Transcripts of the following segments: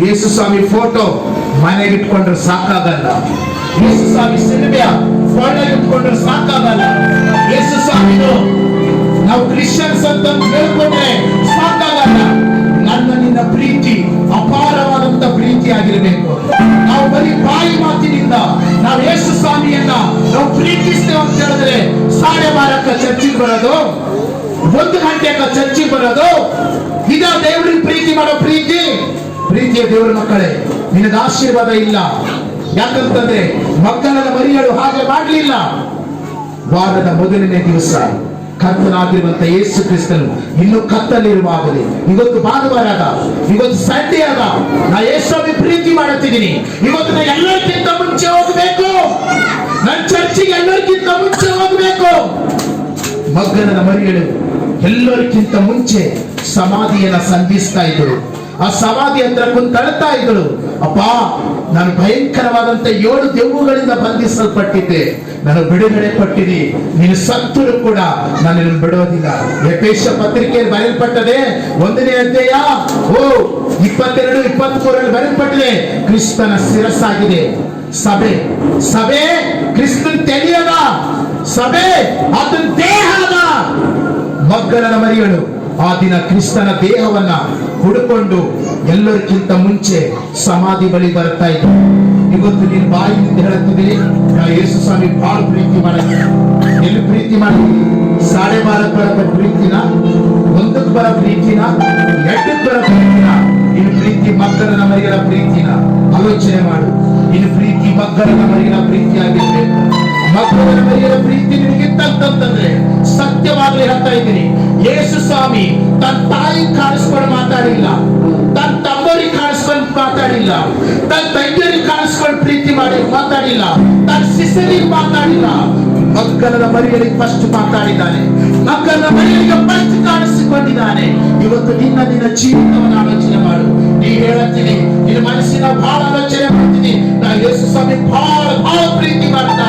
ಯೇಸು ಸ್ವಾಮಿ photo ಮನೆಗೆ ಇಟ್ಕೊಂಡ್ರೆ ಸಾಕಾಗಲ್ಲ. ಯೇಸು ಸ್ವಾಮಿ ಸಿನಿಮೆಯ ಫೋಟೋ ಇಟ್ಕೊಂಡ್ರೆ ಸಾಕಾಗಲ್ಲ. ಯೇಸು ಸ್ವಾಮಿನು ನಾವು ಕ್ರಿಶ್ಚಿಯನ್ಸ್ ಅಂತ ಹೇಳ್ಕೊಂಡ್ರೆ ಸಾಕಾಗಲ್ಲ. ನನ್ನ ನಿನ್ನ ಪ್ರೀತಿ ಅಪಾರವಾದಂತ ಪ್ರೀತಿ ಆಗಿರಬೇಕು. ನಾವು ಬರೀ ಬಾಯಿ ಮಾತಿನಿಂದ ನಾವು ಯೇಸು ಸ್ವಾಮಿಯನ್ನ ನಾವು ಪ್ರೀತಿಸ್ತೇವೆ ಅಂತ ಹೇಳಿದ್ರೆ 12:30 ಚರ್ಚಿಗೆ ಬರೋದು, 1 ಗಂಟೆಗೆ ಚರ್ಚಿಗೆ ಬರೋದು, ಇದ ದೇವರಿಗೆ ಪ್ರೀತಿ ಮಾಡೋ ಪ್ರೀತಿ? ಪ್ರೀತಿಯ ದೇವರ ಮಕ್ಕಳೇ, ನಿನಗೆ ಆಶೀರ್ವಾದ ಇಲ್ಲ. ಯಾಕಂತಂದ್ರೆ ಮಕ್ಕಳನ್ನ ಮರಿಯಳು ಹಾಗೆ ಮಾಡಲಿಲ್ಲ. ವಾರದ ಮೊದಲನೇ ದಿವಸ ಕರ್ತನಾಗಿರುವಂತ ಯೇಸು ಕ್ರಿಸ್ತನು ಇನ್ನು ಕತ್ತಲಿರುವಾಗಲೇ, ಇವತ್ತು ಭಾನುವಾರ ಅದ, ಇವತ್ತು ಸಂಡೇ ಅದ, ನಾ ಯೇಸುವಿ ಪ್ರೀತಿ ಮಾಡುತ್ತಿದ್ದೀನಿ. ಇವತ್ತು ನಾ ಎಲ್ಲರಿಗಿಂತ ಮುಂಚೆ ಹೋಗಬೇಕು, ನನ್ನ ಚರ್ಚಿಗೆ ಎಲ್ಲರಿಗಿಂತ ಮುಂಚೆ ಹೋಗಬೇಕು. ಮಗ್ಗಲನ ಮರಿಯಳು ಎಲ್ಲರಿಗಿಂತ ಮುಂಚೆ ಸಮಾಧಿಯನ್ನ ಸಂಧಿಸ್ತಾ ಇದ್ದಳು. ಆ ಸಮಾಧಿ ಹತ್ರ ಕುಂತಳ್ತಾ ಇದ್ದಳು, ಅಪ್ಪ ನಾನು ಭಯಂಕರವಾದಂತ 7 ದೆವ್ವಗಳಿಂದ ಬಂಧಿಸಲ್ಪಟ್ಟಿದ್ದೆ, ನಾನು ಬಿಡುಗಡೆ ಪಟ್ಟಿದೆ, ನೀನು ಸತ್ತರೂ ಕೂಡ ನಾನು ನಿನ್ನ ಬಿಡೋದಿಲ್ಲ. ಎಫೆಸ ಪತ್ರಿಕೆಯಲ್ಲಿ ಬರೆಯಲ್ಪಟ್ಟದೆ 1ನೇ ಅಧ್ಯಾಯ 22-23 ಬರೆಯಲ್ಪಟ್ಟಿದೆ, ಕ್ರಿಸ್ತನ ಶಿರಸ್ಸಾಗಿದೆ ಸಭೆ. ಸಭೆ ಕ್ರಿಸ್ತನ ತಲೆಯದ, ಸಭೆ ಆತನ ದೇಹದ. ಮಗ್ಗಲನ ಮರಿಯಳು ಆ ದಿನ ಕ್ರಿಸ್ತನ ದೇಹವನ್ನ ಹುಡುಕೊಂಡು ಎಲ್ಲರಿಗಿಂತ ಮುಂಚೆ ಸಮಾಧಿ ಬಳಿ ಬರ್ತಾ ಇದ್ರು. ಇವತ್ತು ನೀನು ಬಾಯಿಯಿಂದ ಹೇಳುತ್ತಿದ್ದೀನಿ, ನಾ ಯೇಸು ಸ್ವಾಮಿ ಬಹಳ ಪ್ರೀತಿ ಮಾಡಿದ್ದೆ. ಎಲ್ಲಿ ಪ್ರೀತಿ ಮಾಡಿದ್ವಿ? 12:30 ಬರೋ ಪ್ರೀತಿನ, 1ಕ್ಕೆ ಬರೋ ಪ್ರೀತಿನ, 2ಕ್ಕೆ ಬರೋ ಪ್ರೀತಿನ? ಇನ್ನು ಪ್ರೀತಿ ಮಗ್ಗಲನ ಮರಿಯಳ ಪ್ರೀತಿನ ಆಲೋಚನೆ ಮಾಡು. ಇನ್ನು ಪ್ರೀತಿ ಮಗ್ಗಲನ ಮರಿಯಳ ಪ್ರೀತಿಯಾಗಿರ್ಬೇಕು. ಮಗ್ಗಲನ ಮರಿಯಳ ಪ್ರೀತಿ ನಿನಗಿತ್ತಂತಂದ್ರೆ ಸತ್ಯವಾಗ್ಲೂ ಹೇಳ್ತಾ ಇದ್ದೀನಿ, ಯೇಸು ಸ್ವಾಮಿ ತನ್ನ ತಾಯಿ ಕಾಣಿಸ್ಕೊಂಡು ಮಾತಾಡಿಲ್ಲ, ತನ್ನ ತಮ್ಮರಿಗೆ ಕಾಣಿಸ್ಕೊಂಡು ಮಾತಾಡಿಲ್ಲ, ತನ್ನ ತಂಗಿಯರಿಗೆ ಕಾಣಿಸ್ಕೊಂಡು ಪ್ರೀತಿ ಮಾಡಿ ಮಾತಾಡಿಲ್ಲ, ತನ್ನ ಶಿಷ್ಯರಿಗೆ ಮಾತಾಡಿಲ್ಲ. ಮಗ್ಗಲನ ಮರಿಯರಿಗೆ ಫಸ್ಟ್ ಮಾತಾಡಿದ್ದಾನೆ, ಮಗ್ಗಲನ ಮರಿಯರಿಗೆ ಫಸ್ಟ್ ಕಾಣಿಸಿಕೊಂಡಿದ್ದಾನೆ. ಇವತ್ತು ನಿನ್ನ ಜೀವಿತವನ್ನು ಆಲೋಚನೆ ಮಾಡು. ನೀ ಹೇಳುತ್ತೀನಿ, ನಿನ್ನ ಮನಸ್ಸಿನ ಬಹಳ ಆಲೋಚನೆ ಮಾಡ್ತೀನಿ, ನಾ ಯೇಸು ಸ್ವಾಮಿ ಬಹಳ ಪ್ರೀತಿ ಮಾಡ್ತಾ.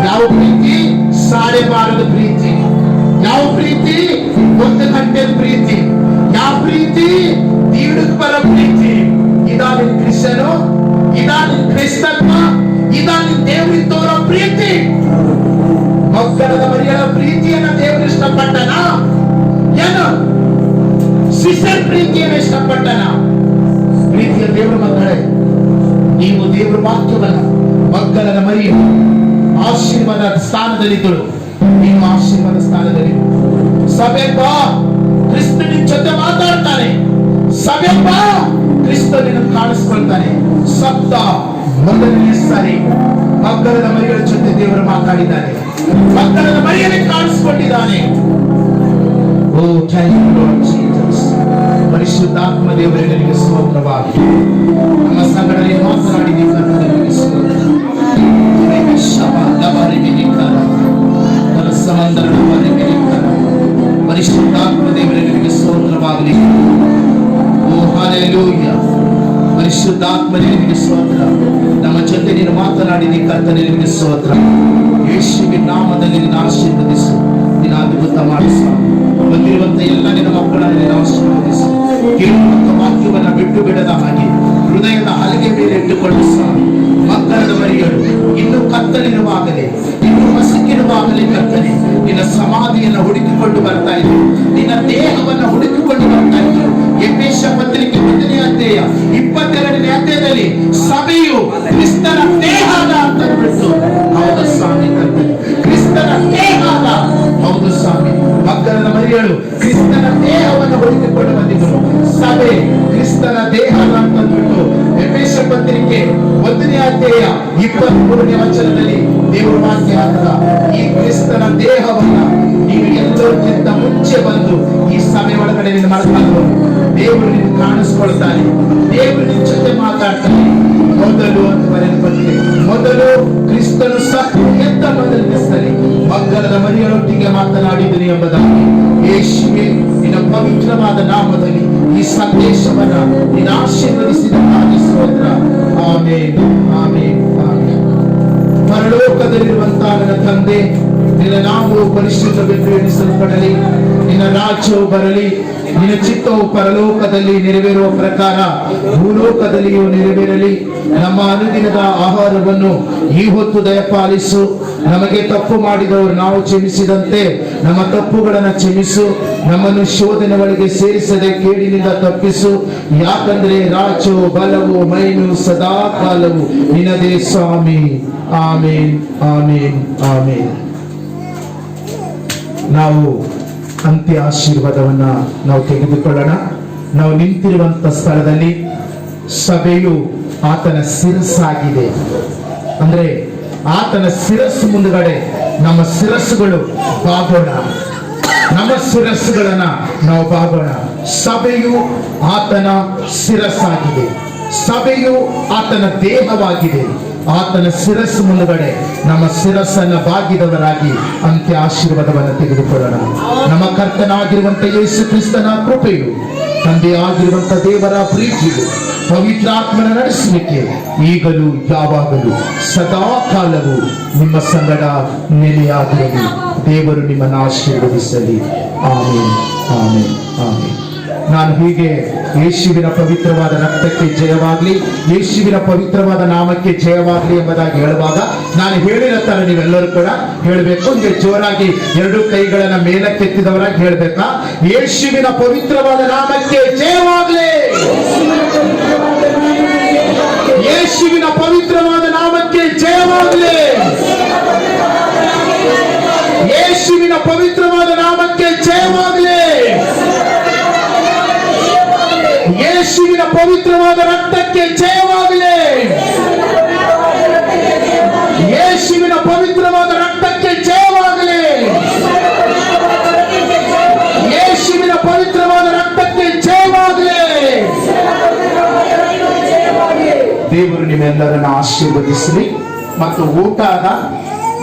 ಯಾವ ಪ್ರೀತಿ? 12:30 ಪ್ರೀತಿ. ಯಾವ ಪ್ರೀತಿ? 1 ಗಂಟೆ ಪ್ರೀತಿ. ಯಾವ ಪ್ರೀತಿ? ದೀಡಕ್ಕೆ ಬರೋ ಪ್ರೀತಿ. ಇದಾ ನಿನ್ ಕ್ರಿಶ್ಚಿಯನು? ಇದಾ ನಿನ್ ಕ್ರೈಸ್ತತ್ವ? ಇದಾ ನಿನ್ ದೇವರಿಗೆ ತೋರೋ ಪ್ರೀತಿ? ಮಗ್ಗಲನ ಮರಿಯಳ ಪ್ರೀತಿಯನ್ನ ದೇವರು ಇಷ್ಟಪಟ್ಟನ? ಏನು ಶಿಷ್ಯರ ಪ್ರೀತಿಯನ್ನು ಇಷ್ಟಪಟ್ಟನ? ಪ್ರೀತಿಯ ದೇವರ ಮಕ್ಕಳೇ, ನೀವು ದೇವರ ವಾಕ್ಯವನ್ನ ಮಗ್ಗಲನ ಮರಿಯಳು ಆಶೀರ್ವಾದ ಸ್ಥಾನದಲ್ಲಿದ್ದಳು, ನೀನು ಆಶೀರ್ವಾದ ಸ್ಥಾನದಲ್ಲಿ. ಸಭೆ ಬಾ, ಕ್ರಿಸ್ತನ ಜೊತೆ ಮಾತಾಡ್ತಾನೆ. ಸಭೆ ಬಾ, ಕ್ರಿಸ್ತನನ್ನು ಕಾಣಿಸ್ಕೊಳ್ತಾನೆ. ಸಪ್ತ ಮೊದಲನೇ ಸಾರಿ ಮಗ್ಗಲನ ಮರಿಯಳ ಜೊತೆ ದೇವರು ಮಾತಾಡಿದ್ದಾನೆ, ಮಗ್ಗಲನ ಮರಿಯನಿಗೆ ಕಾಣಿಸ್ಕೊಂಡಿದ್ದಾನೆ. ಓ ಥ್ಯಾಂಕ್ ಯು ಲಾರ್ಡ್ ಜೀಸಸ್. ಪರಿಶುದ್ಧಾತ್ಮ ದೇವರೇ ನಿನಗೆ ಸ್ತೋತ್ರವಾಗಲಿ. ನಮ್ಮ ಸಂಗಡದಲ್ಲಿ ಮಾತನಾಡಿದ್ದೀವಿ, ಕರ್ತನಿಗೆ ಸ್ತೋತ್ರ. ಪರಿಶುದ್ಧಾತ್ಮ ದೇವರೇ ನಿನಗೆ ಸ್ತೋತ್ರವಾಗಲಿ. ಓ ಹಲ್ಲೆಲೂಯಾ. ಪರಿಶುದ್ಧಾತ್ಮನೇ ನಿನಗೆ ಸ್ತೋತ್ರ. ನಮ್ಮ ಜೊತೆ ನೀನು ಮಾತನಾಡಿದಿ, ಕರ್ತನೇ ನಿನಗೆ ಸ್ತೋತ್ರ. ಯೇಸುವಿನ ನಾಮದಲ್ಲಿ ನಿನ್ನ ಆಶೀರ್ವದಿಸು, ನಿನ್ನ ಅದ್ಭುತ ಮಾಡಿಸು. ಬಂದಿರುವಂತ ಎಲ್ಲ ನಿನ್ನ ಮಕ್ಕಳನ್ನು ನೀನು ಆಶೀರ್ವದಿಸು. ಕೇಳುವಂತ ವಾಕ್ಯವನ್ನ ಬಿಟ್ಟು ಬಿಡದ ಹಾಗೆ ಹೃದಯದ ಹಲಗೆ ಮೇಲೆ ಇಟ್ಟುಕೊಂಡು ಸ್ವಾಮಿ, ಮಕ್ಕಳದ ಮರಿಯಳು ಇನ್ನು ಕತ್ತಲಿರುವಾಗಲೇ, ಇನ್ನು ಮಸಕಿರುವಾಗಲೇ ಕರ್ತನೆ ನಿನ್ನ ಸಮಾಧಿಯನ್ನು ಹುಡುಕಿಕೊಂಡು ಬರ್ತಾ ಇದ್ರು, ನಿನ್ನ ದೇಹವನ್ನು ಹುಡುಕಿಕೊಂಡು ಬರ್ತಾ ಇದ್ರು. ಎಫೆಸ ಪತ್ರಿಕೆ 1ನೇ ಅಧ್ಯಾಯ 22ನೇ ಅಧ್ಯಾಯದಲ್ಲಿ ಸಭೆಯು ಕ್ರಿಸ್ತನ ದೇಹದ ಅಂತ ಬಿಟ್ಟು, ಹೌದು ಸ್ವಾಮಿ ಕರ್ತನೆ, ಕ್ರಿಸ್ತನ ದೇಹದ. ಹೌದು ಸ್ವಾಮಿ, ಮಗ್ಗಲನ ಮರಿಯಳು ಕ್ರಿಸ್ತನ ದೇಹವನ್ನು ಹುಡುಕಿಕೊಂಡು ಬಂದಿದ್ರು. ಸಭೆ ಕ್ರಿಸ್ತನ ದೇಹದ ಅಂತ ಬಿಟ್ಟು ಎಫೆಸ ಪತ್ರಿಕೆ 1ನೇ ಅಧ್ಯಾಯ 23ನೇ ವಚನದಲ್ಲಿ ದೇವರ ವಾಕ್ಯ ಹಾಕದ, ಈ ಕ್ರಿಸ್ತನ ದೇಹವನ್ನ ನೀವು ಎಲ್ಲರಿಗಿಂತ ಮುಂಚೆ ಬಂದು ಈ ಸಭೆ ಒಳಗಡೆ ನೀನು ಮಾಡ್ಕೊಂಡು ದೇವರು ನಿನ್ನ ಕಾಣಿಸ್ಕೊಳ್ತಾನೆ, ದೇವರು ನಿನ್ನ ಜೊತೆ ಮಾತಾಡ್ತಾನೆ. ಮೊದಲು ಅಂತ ಬರೆಯಲ್ಪಟ್ಟಿದೆ, ಮೊದಲು ಕ್ರಿಸ್ತನು ಸತ್ತು ಎದ್ದ ಮೊದಲಿನಿಂದಲೇ ಮಗ್ಗಲನ ಮರಿಯಳೊಟ್ಟಿಗೆ ಮಾತನಾಡಿದನು ಎಂಬುದಾಗಿ ಯೇಸುವೇ ನಿನ್ನ ಪವಿತ್ರವಾದ ನಾಮದಲ್ಲಿ ಈ ಸಂದೇಶವನ್ನ ನಿನ್ನ ಆಶೀರ್ವದಿಸಿದಕ್ಕಾಗಿ ಸ್ತೋತ್ರ. Amen, amen, amen. ಪರಲೋಕದಲ್ಲಿರುವಂತಹ ನನ್ನ ತಂದೆ, ನಿನ್ನ ನಾಮವು ಪರಿಶುದ್ಧವೆಂದು ಎಣಿಸಲ್ಪಡಲಿ, ನಿನ್ನ ರಾಜ್ಯವು ಬರಲಿ, ನಿನ್ನ ಚಿತ್ತವು ಪರಲೋಕದಲ್ಲಿ ನೆರವೇರುವ ಪ್ರಕಾರ ಭೂಲೋಕದಲ್ಲಿಯೂ ನೆರವೇರಲಿ. ನಮ್ಮ ಅನುದಿನದ ಆಹಾರವನ್ನು ಈ ಹೊತ್ತು ದಯಪಾಲಿಸು. ನಮಗೆ ತಪ್ಪು ಮಾಡಿದವರು ನಾವು ಕ್ಷಮಿಸಿದಂತೆ ನಮ್ಮ ತಪ್ಪುಗಳನ್ನು ಕ್ಷಮಿಸು. ನಮ್ಮನ್ನು ಶೋಧನೆ ಒಳಗೆ ಸೇರಿಸದೆ ಕೇಡಿನಿಂದ ತಪ್ಪಿಸು. ಯಾಕಂದ್ರೆ ರಾಜು, ಬಲವು, ಮೈನು ಸದಾ ಕಾಲವು ನಿನ್ನದೇ ಸ್ವಾಮಿ. ಆಮೇನ್, ಆಮೇನ್, ಆಮೇನ್. ನಾವು ಅಂತ್ಯ ಆಶೀರ್ವಾದವನ್ನ ನಾವು ತೆಗೆದುಕೊಳ್ಳೋಣ. ನಾವು ನಿಂತಿರುವಂತ ಸ್ಥಳದಲ್ಲಿ ಸಭೆಯು ಆತನ ಶಿರಸ್ಸಾಗಿದೆ. ಅಂದ್ರೆ ಆತನ ಶಿರಸ್ಸು ಮುಂದುಗಡೆ ನಮ್ಮ ಶಿರಸ್ಸುಗಳು ಬಾಗೋಣ. ನಮ್ಮ ಶಿರಸ್ಸುಗಳನ್ನ ನಾವು ಬಾಗೋಣ. ಸಭೆಯು ಆತನ ಶಿರಸ್ಸಾಗಿದೆ. ಸಭೆಯು ಆತನ ದೇಹವಾಗಿದೆ. ಆತನ ಶಿರಸ್ಸು ಮುಂದುಗಡೆ ನಮ್ಮ ಶಿರಸ್ಸನ್ನ ಬಾಗಿದವರಾಗಿ ಅಂತ್ಯ ಆಶೀರ್ವಾದವನ್ನು ತೆಗೆದುಕೊಳ್ಳೋಣ. ನಮ್ಮ ಕರ್ತನಾಗಿರುವಂತ ಯೇಸು ಕ್ರಿಸ್ತನ ಕೃಪೆಯು, ತಂದೆಯಾಗಿರುವಂತ ದೇವರ ಪ್ರೀತಿಯು, ಪವಿತ್ರಾತ್ಮನ ನಡೆಸುವಿಕೆ ಈಗಲೂ ಯಾವಾಗಲೂ ಸದಾ ಕಾಲವು ನಿಮ್ಮ ಸಂಗಡ ನೆಲೆಯಾಗಿರಲಿ. ದೇವರು ನಿಮ್ಮನ್ನು ಆಶೀರ್ವದಿಸಲಿ. ಆಮೇನ್, ಆಮೇನ್, ಆಮೇನ್. ನಾನು ಹೀಗೆ ಯೇಸುವಿನ ಪವಿತ್ರವಾದ ರಕ್ತಕ್ಕೆ ಜಯವಾಗ್ಲಿ, ಯೇಸುವಿನ ಪವಿತ್ರವಾದ ನಾಮಕ್ಕೆ ಜಯವಾಗ್ಲಿ ಎಂಬುದಾಗಿ ಹೇಳುವಾಗ ನಾನು ಹೇಳಿದ ತರ ನೀವೆಲ್ಲರೂ ಕೂಡ ಹೇಳಬೇಕು. ಹೀಗೆ ಜೋರಾಗಿ ಎರಡು ಕೈಗಳನ್ನ ಮೇಲಕ್ಕೆತ್ತಿದವರಾಗಿ ಹೇಳ್ಬೇಕಾ? ಯೇಸುವಿನ ಪವಿತ್ರವಾದ ನಾಮಕ್ಕೆ ಜಯವಾಗ್ಲಿ. ಯೇಸುವಿನ ಪವಿತ್ರವಾದ ನಾಮಕ್ಕೆ ಜಯವಾಗ್ಲಿ. ಯೇಸುವಿನ ಪವಿತ್ರವಾದ ನಾಮಕ್ಕೆ ಜಯವಾಗ್ಲಿ. ಯೇಸುವಿನ ಪವಿತ್ರವಾದ ರಕ್ತಕ್ಕೆ ಜಯವಾಗಲಿ. ಯೇಸುವಿನ ಪವಿತ್ರವಾದ ರಕ್ತಕ್ಕೆ ಜಯವಾಗಲಿ. ಯೇಸುವಿನ ಪವಿತ್ರವಾದ ರಕ್ತಕ್ಕೆ ಜಯವಾಗಲಿ. ದೇವರು ನಿಮ್ಮೆಲ್ಲರನ್ನು ಆಶೀರ್ವದಿಸಲಿ. ಮತ್ತು ಊಟದ